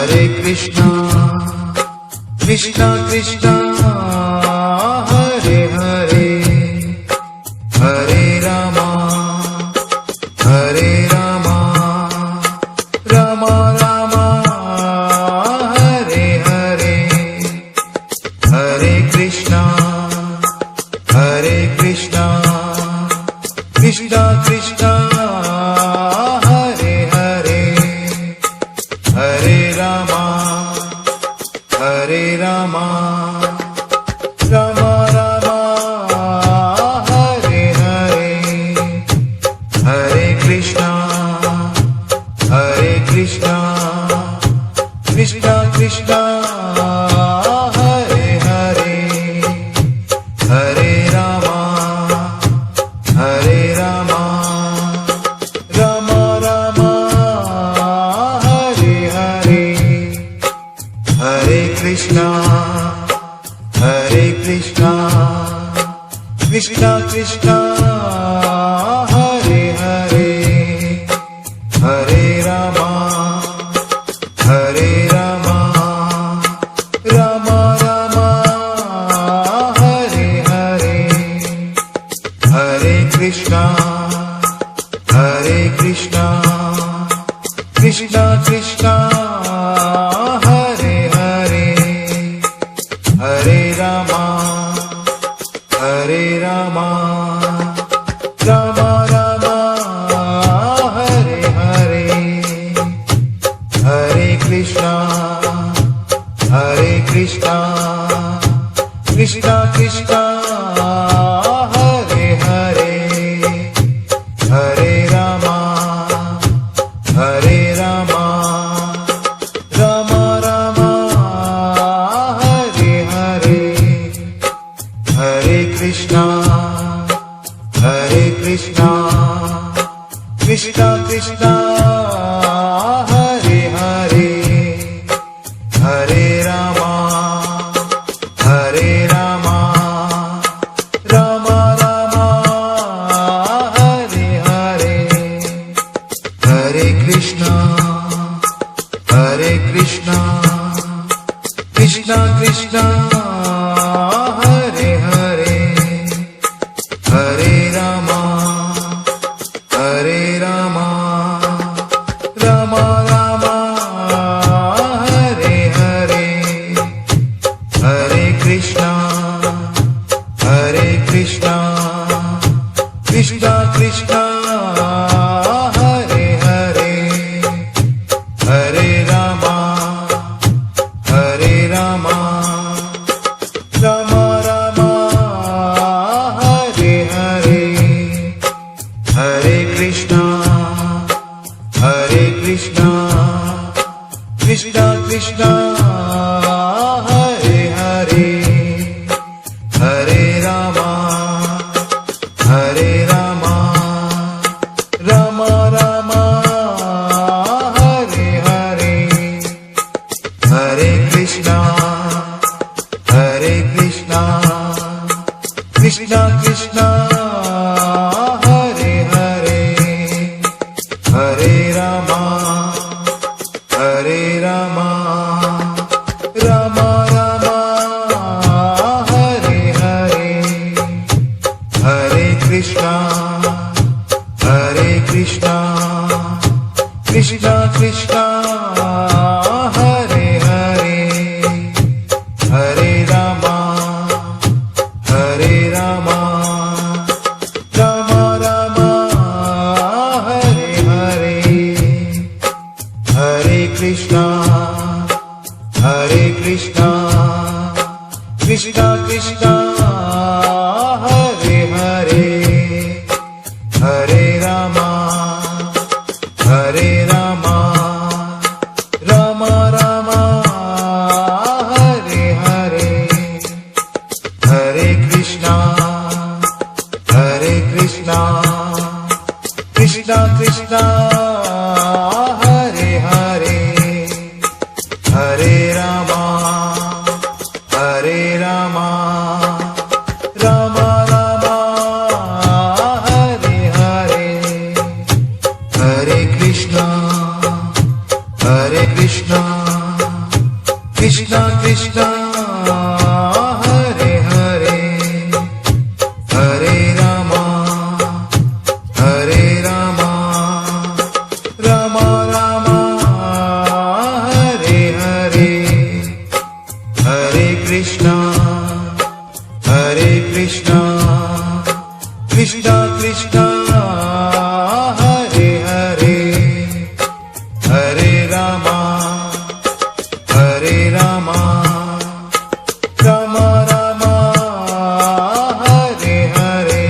Hare Krishna, Krishna Krishna, Hare Hare, Hare Rama, Hare Rama, Rama Rama, Hare Hare, Hare Krishna, Hare Krishna, Krishna Krishna, Hare Hare, Hare Rama, Hare Rama, Rama Rama, Hare Hare, Hare Krishna, Hare Krishna, Krishna Krishna, Hare Hare, Hare Rama, Hare Rama, Rama Rama, Hare Hare, Hare Krishna, Hare Krishna, Krishna Krishna, Hare Hare, Hare Rama, Hare Rama, Rama Rama, Hare Hare, Hare Krishna, Hare Krishna, Krishna Krishna, Hare Hare, Hare Rama, Hare Rama, Rama Rama, Hare Hare, Hare Krishna, Hare Krishna, Krishna Krishna, Hare Hare, Hare Rama, Hare Rama, Rama Rama, Hare Hare, Hare Krishna, Hare Krishna, Krishna Krishna, Hare Hare, Hare Rama, Hare Rama, Rama Rama, Hare Hare, Hare Krishna, Hare Krishna, Krishna Krishna, Hare Hare, Hare Rama, Hare Rama, Rama Rama, Hare Hare, Hare Krishna, Hare Krishna, Krishna Krishna, Hare Hare, Hare Rama, Hare Rama, Rama Rama, Hare Hare, Hare Krishna, Hare Krishna, Krishna Krishna, Hare Hare, Hare Rama, Hare Rama, Rama Rama, Hare Hare, Hare Krishna, Hare Krishna, Krishna Krishna, Hare Hare, Hare Rama, Hare Rama, Rama Rama, Hare Hare, Hare Krishna, Hare Krishna, Krishna Krishna, Hare Hare, Hare Rama, Hare Rama, Rama Rama, Hare Hare, Hare Krishna, Hare Krishna, Krishna Krishna, Hare Hare, Hare Rama, Hare Rama, Rama Rama, Hare Hare, Hare Krishna, Hare Krishna, Krishna Krishna, Hare Hare, Hare Rama, Hare Rama, Rama Rama, Hare Hare, Hare Krishna, Hare Krishna, Krishna Krishna Hare Hare Hare Ram Ram Ram Hare Hare Hare Krishna Krishna Krishna Hare Hare Hare Ram Ram Ram Hare Hare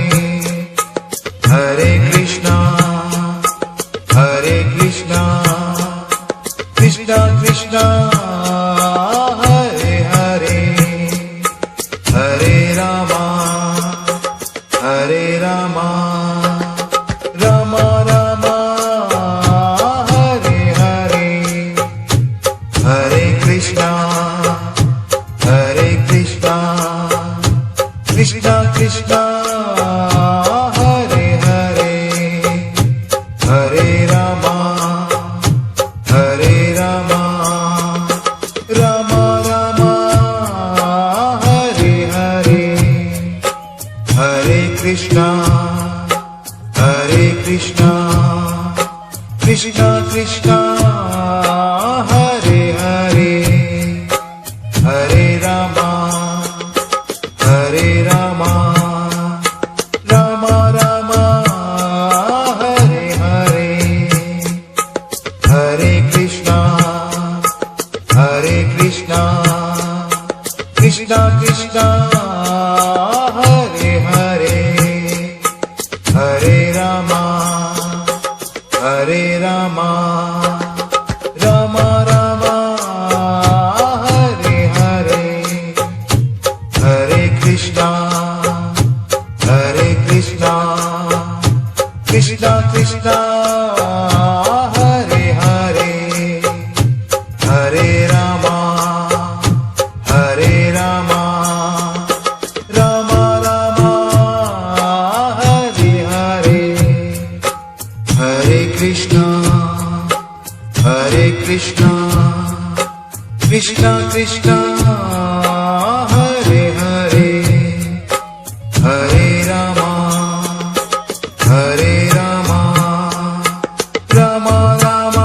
Hare Krishna Krishna Krishna Hare Hare Hare Ram Ram Ram Hare Hare Hare Krishna Krishna Krishna Hare Hare Hare Ram Ram Ram Hare Hare Hare Krishna Krishna Krishna Hare Hare Hare Ram Ram Ram Hare Hare Hare Krishna Krishna Krishna Hare Hare Hare Ram Ram Ram Hare Hare Hare Krishna Krishna Krishna Hare Hare Hare Ram Ram Ram Hare Hare Hare Krishna Krishna Krishna Hare Hare Hare Ram Ram Ram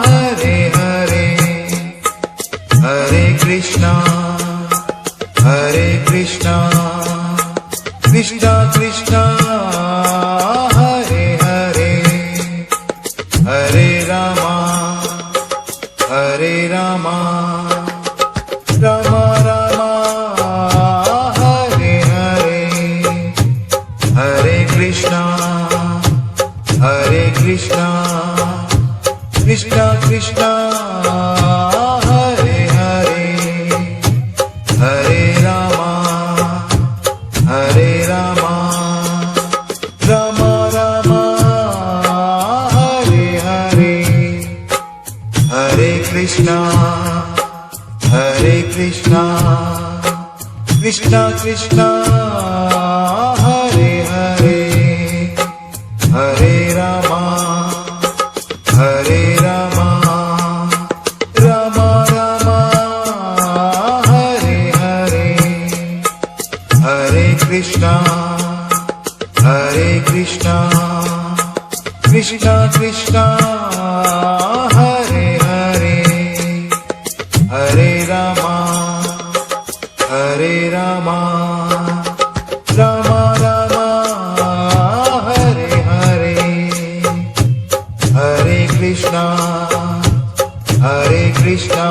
Hare Hare Hare Krishna Krishna Krishna Hare Hare Hare Ram Ram Ram Hare Hare Hare Krishna Krishna Krishna Hare Hare Hare Ram Ram Ram Hare Hare Hare Krishna Krishna Krishna Hare Hare Hare Ram Ram Ram Hare Hare Hare Krishna Krishna Krishna Hare Hare Hare Ram Ram Ram Hare Hare Hare Krishna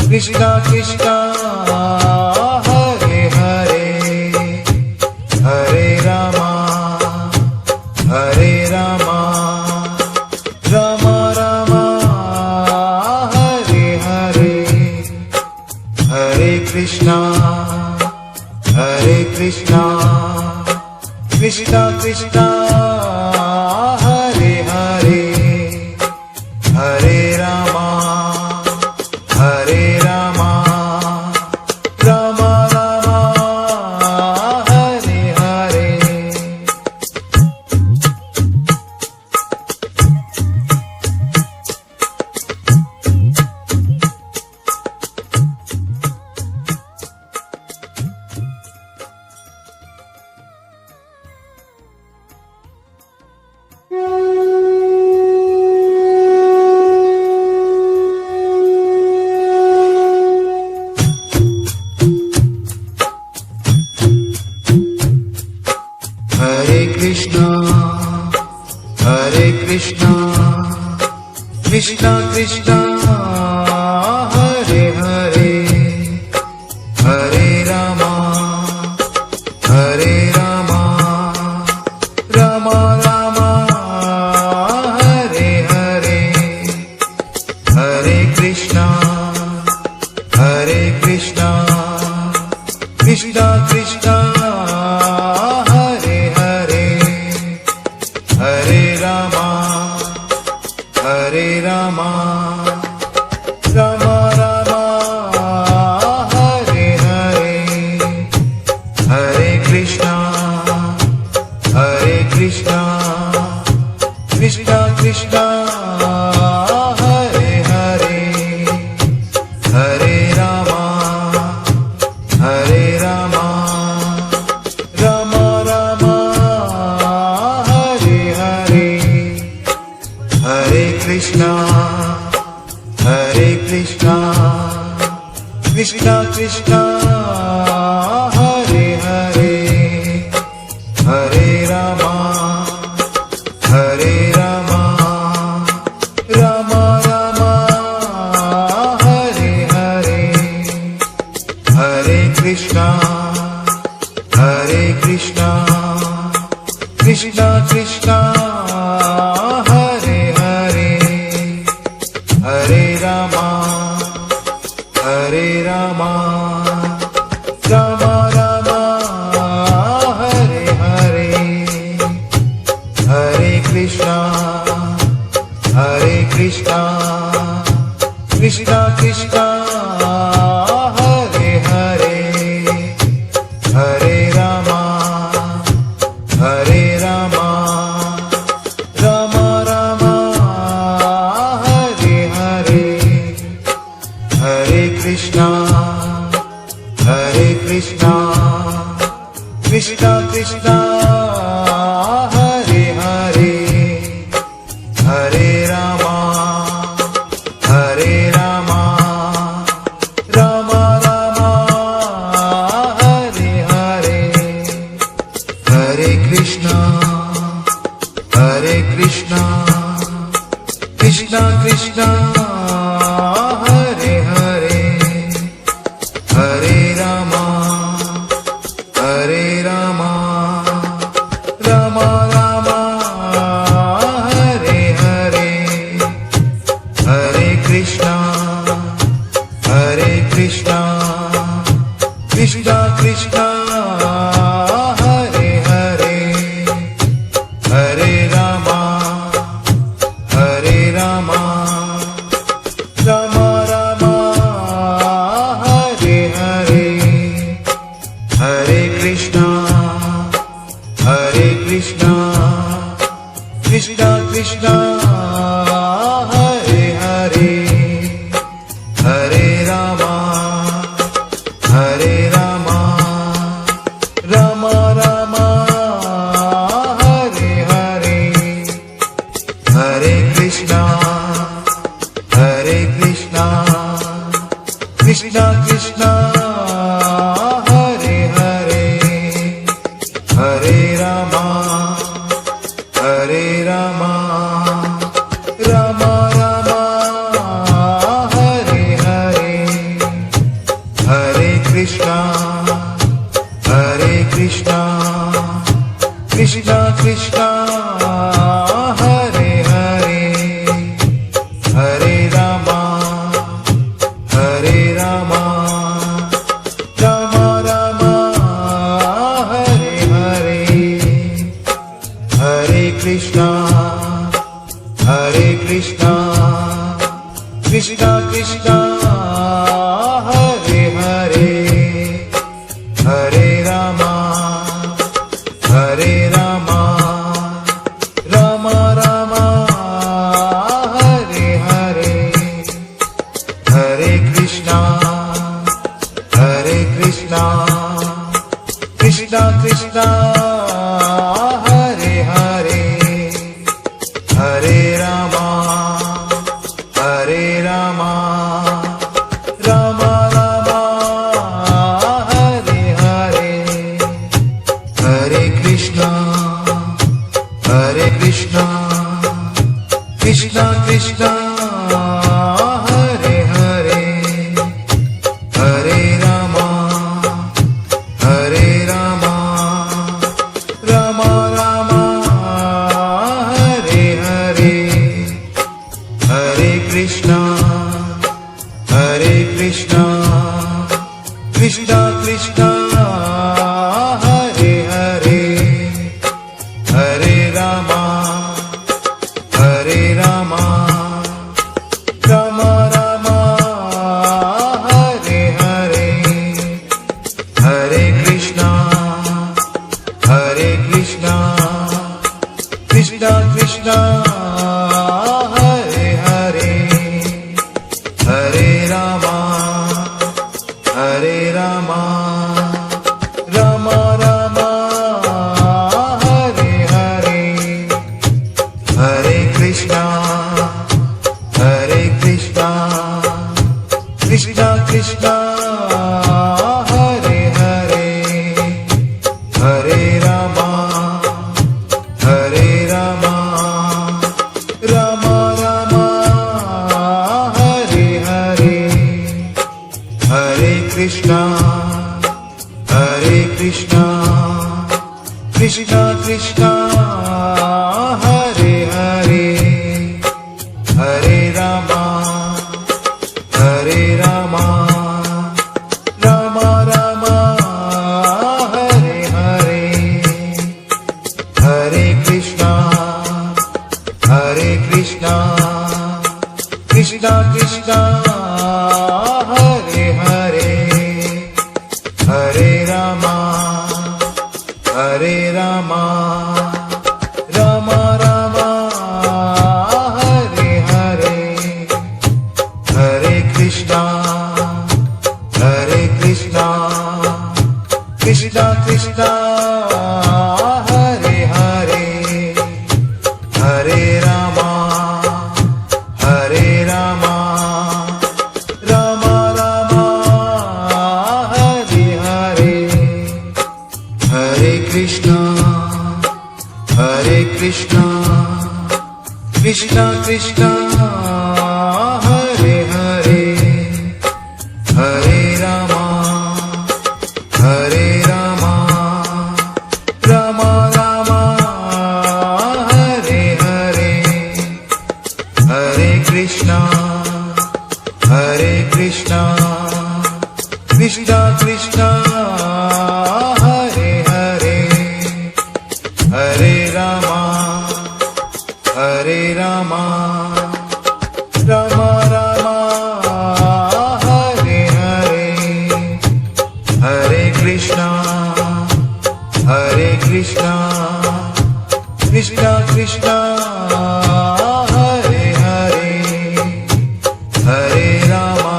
Krishna Krishna Hare Hare Hare Ram Ram Ram Hare Hare Hare Krishna Krishna Krishna Hare Hare Hare Ram Ram Ram Hare Hare Krishna Krishna Hare Hare Hare Rama Hare Rama Rama Rama Hare Hare Hare Krishna Krishna Krishna Hare Hare Hare Rama Rama Rama Hare Hare Hare Krishna Krishna Krishna Hare Hare Hare Rama Rama Rama Hare Hare Hare Krishna Krishna Krishna Hare Hare Hare Rama Rama Rama Hare Hare Hare Krishna Krishna Krishna Hare Hare Hare Rama Rama Rama Hare Hare Hare Krishna Krishna Krishna Hare Hare Hare Rama Rama Rama Hare Hare Hare Krishna Krishna Krishna Hare Hare Hare Rama Rama Rama Hare Hare Hare Krishna Krishna Krishna Hare Hare Hare Rama Rama Rama Hare Hare Hare Krishna Krishna Krishna Hare Hare Hare Rama Rama Rama Hare Hare Hare Krishna Krishna Krishna Hare Hare Hare Rama Rama Rama Hare Hare Hare Krishna Krishna Krishna Hare Hare Hare Rama Rama Rama Hare Hare Hare Krishna Krishna Krishna Hare Hare Hare Rama Rama Rama Hare Hare Hare Krishna Krishna Krishna Hare Hare Hare Rama Rama Rama Hare Hare Hare Krishna Krishna Krishna Hare Hare Hare Rama Krishna, Hare Krishna, Krishna Krishna, Hare Hare, Hare Rama, Hare Rama, Rama Rama, Hare Hare, Hare Krishna, Hare Krishna, Krishna Krishna, Hare Hare, Hare Rama, Hare Rama, Rama Rama, Hare Hare, Hare Krishna, Hare Krishna, Krishna Krishna, Hare Hare, Hare Rama, Hare Rama, Rama Rama, Hare Hare, Hare Krishna, Hare Krishna, Krishna Krishna, Hare Hare, Hare Rama, Hare Rama, Rama Rama, Hare Hare, Hare Krishna, Hare Krishna, Krishna Krishna, Hare Hare, Hare Rama, Hare Rama, Rama Rama, Hare Hare, Hare Krishna, Hare Krishna, Krishna Krishna, Hare Hare, Hare Rama, Hare Rama, Rama Rama, Hare Hare, Hare Krishna, Hare Krishna, Krishna Krishna, Hare Hare, Hare Rama, Hare Rama, Rama Rama, Hare Hare, Hare Krishna, Hare Krishna, Krishna Krishna, Hare Hare, Hare Rama, Hare Rama, Rama Rama, Hare Hare, Hare Krishna, Hare Krishna, Krishna Krishna, Hare Hare, Hare Rama,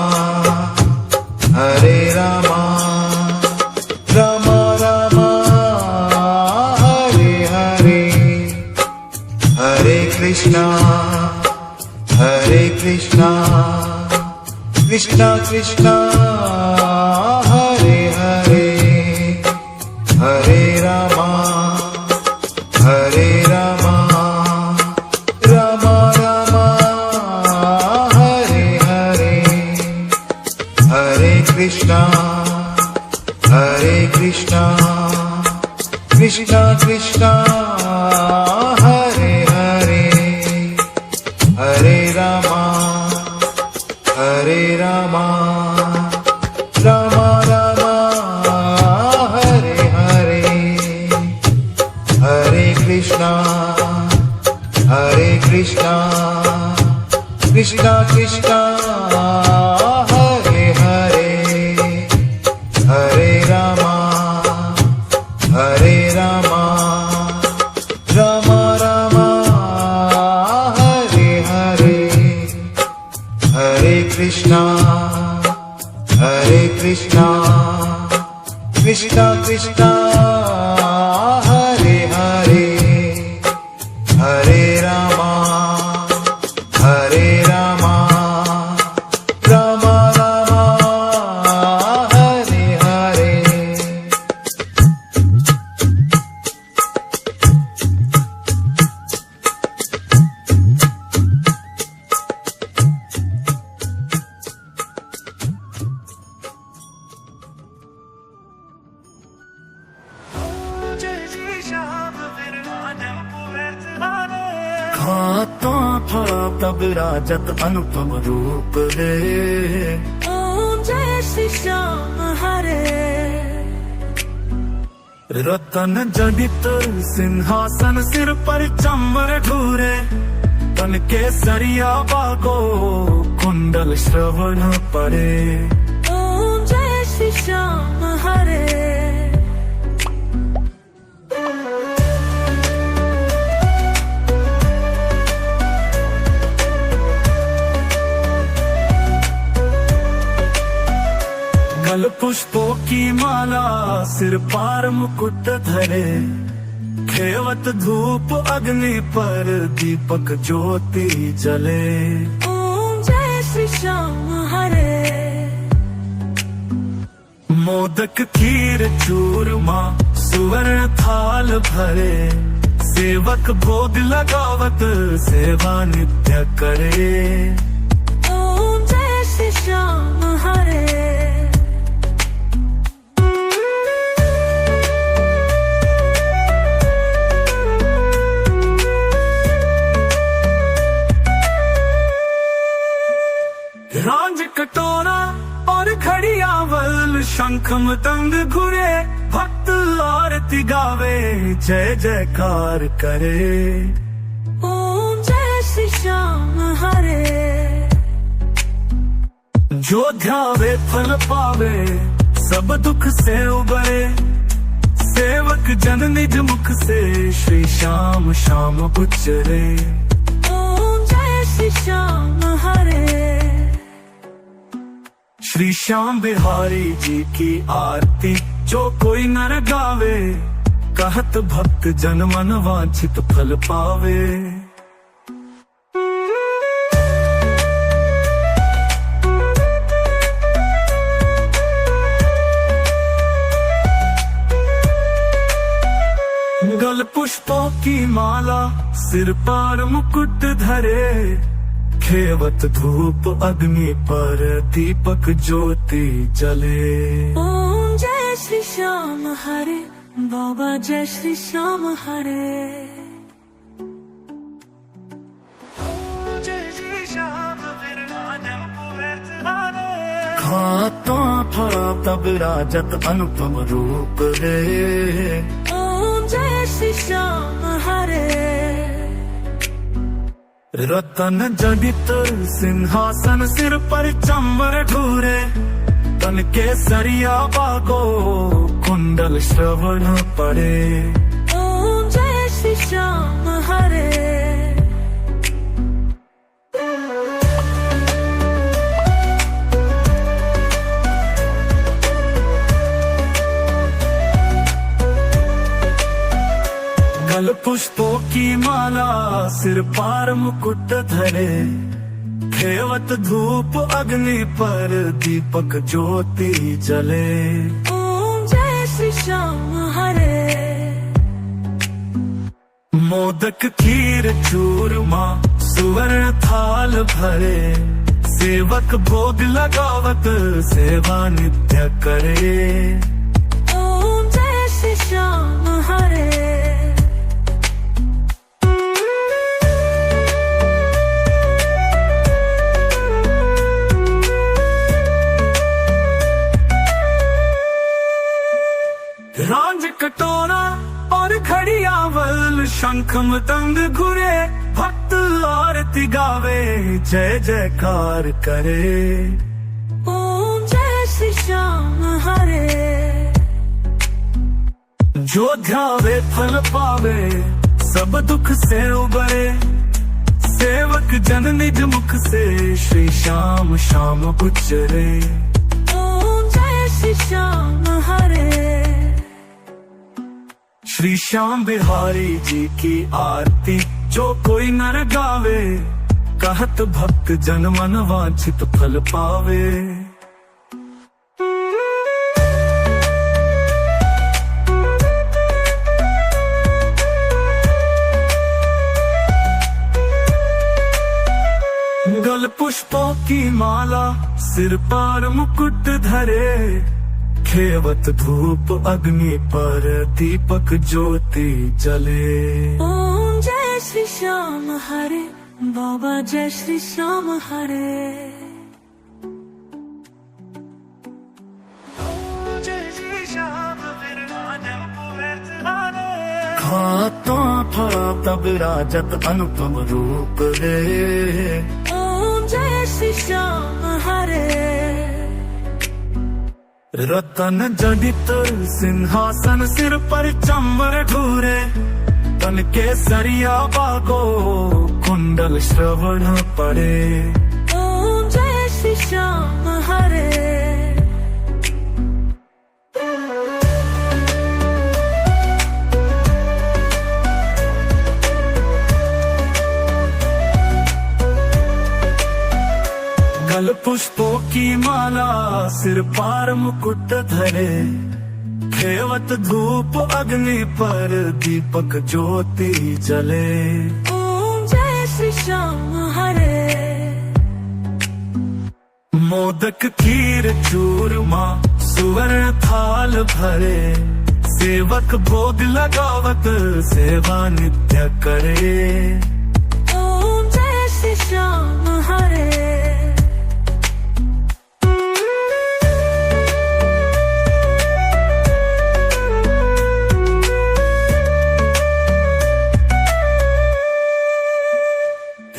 Hare Rama, Rama Rama, Hare Hare, Hare Krishna, Hare Krishna, Krishna Krishna, Hare Hare, Hare Rama, Hare Rama, Rama Rama, Hare Hare, Hare Krishna, Hare Krishna, Krishna Krishna, Hare Hare, Hare Rama, Hare Rama, Rama Rama, Hare Hare, Hare Krishna, Hare Krishna, Krishna Krishna, Hare Hare, Hare Rama, Hare Rama, Rama Rama, Hare Hare, Hare Krishna, Hare Krishna, Krishna Krishna, Hare Hare, Hare Rama, Hare Rama, Rama Rama, Hare Hare. राजत अनुपम रूप रे। ओम जय श्री श्याम हरे। रतन जडित सिंहासन सिर पर चंवर ढूरे, तन के सरिया बागो कुंडल श्रवण पड़े। ओम जय श्री श्याम हरे। गल पुष्पों की माला सिर पार मुकुट धरे, खेवत धूप अग्नि पर दीपक ज्योति जले। ओम जय श्री श्याम हरे। मोदक खीर चूरमा सुवर्ण थाल भरे, सेवक भोग लगावत सेवा नित्य करे। ओम जय श्री श्याम हरे। रांझ कटोरा और घड़ियावल शंख मृदंग घुरे, भक्त आरती गावे जय जयकार करे। ओम जय श्री श्याम हरे। जो ध्यावे फल पावे सब दुख से उबरे, सेवक जन निज मुख से श्री श्याम श्याम उच्चरे। ओम जय श्री श्याम हरे। श्री श्याम बिहारी जी की आरती जो कोई नर गावे, कहत भक्त जन मन वांछित फल पावे। गल पुष्पों की माला सिर पर मुकुट धरे, खेवत धूप अग्नि पर दीपक ज्योति जले। ओम जय श्री श्याम हरे। बाबा जय श्री श्याम हरे। खाता फड़ा तब राजत अनुपम रूप रे। ओम जय श्री श्याम हरे। रतन जडित सिंहासन सिर पर चंवर ढूरे, तन के सरिया बागो कुंडल श्रवण पड़े। ओम जय श्री श्याम हरे। गल पुष्पों की माला सिर पार मुकुट धरे, खेवत धूप अग्नि पर दीपक ज्योति जले। ओम जय श्री श्याम हरे। मोदक खीर चूरमा सुवर्ण थाल भरे, सेवक भोग लगावत सेवा नित्य करे। ओम जय श्री श्याम हरे। रांझ कटोरा और घड़ियावल शंख मृदंग घुरे, भक्त आरती गावे जय जयकार करे। ओम जय श्री श्याम हरे। जो ध्यावे फल पावे सब दुख से उबरे, सेवक जन निज मुख से श्री श्याम श्याम उच्चरे। ओम जय श्री श्याम हरे। श्री श्याम बिहारी जी की आरती जो कोई नर गावे, कहत भक्त जन मन वांछित फल पावे। गल पुष्पों की माला सिर पर मुकुट धरे, खेवत धूप अग्नि पर दीपक ज्योति जले। ओम जय श्री श्याम हरे। बाबा जय श्री श्याम हरे। खाता था तब राजत अनुपम रूप रे। ओम जय श्री श्याम हरे। रतन जडित सिंहासन सिर पर चंबर ढूरे। तन के सरिया बागो कुंडल श्रवण पड़े। ओम जय श्री श्याम हरे। गल पुष्पों की माला सिर पार मुकुट धरे। खेवत धूप अग्नि पर दीपक ज्योति जले। ओम जय श्री श्याम हरे। मोदक खीर चूरमा सुवर्ण थाल भरे। सेवक भोग लगावत सेवा नित्य करे। ओम जय श्री श्याम हरे।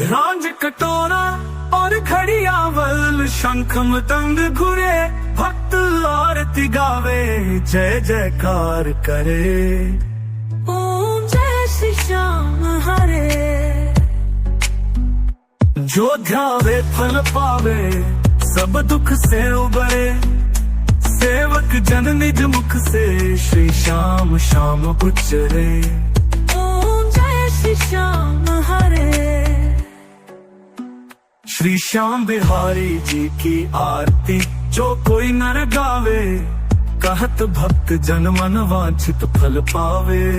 रांझ कटोरा और घड़ियावल शंख मृदंग घुरे। भक्त आरती गावे जय जयकार करे। ओम जय श्री श्याम हरे। जो ध्यावे फल पावे सब दुख से उबरे। सेवक जन निज मुख से श्री श्याम श्याम उच्चरे। ओम जय श्री श्याम हरे। श्री श्याम बिहारी जी की आरती जो कोई नर गावे। कहत भक्त जन मन वांछित फल पावे।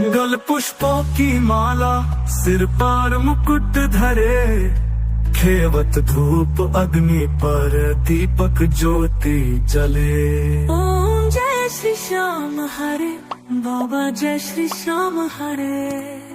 गल पुष्पों की माला सिर पर मुकुट धरे। खेवत धूप अग्नि पर दीपक ज्योति जले। ओम जय श्री श्याम हरे। बाबा जय श्री श्याम हरे।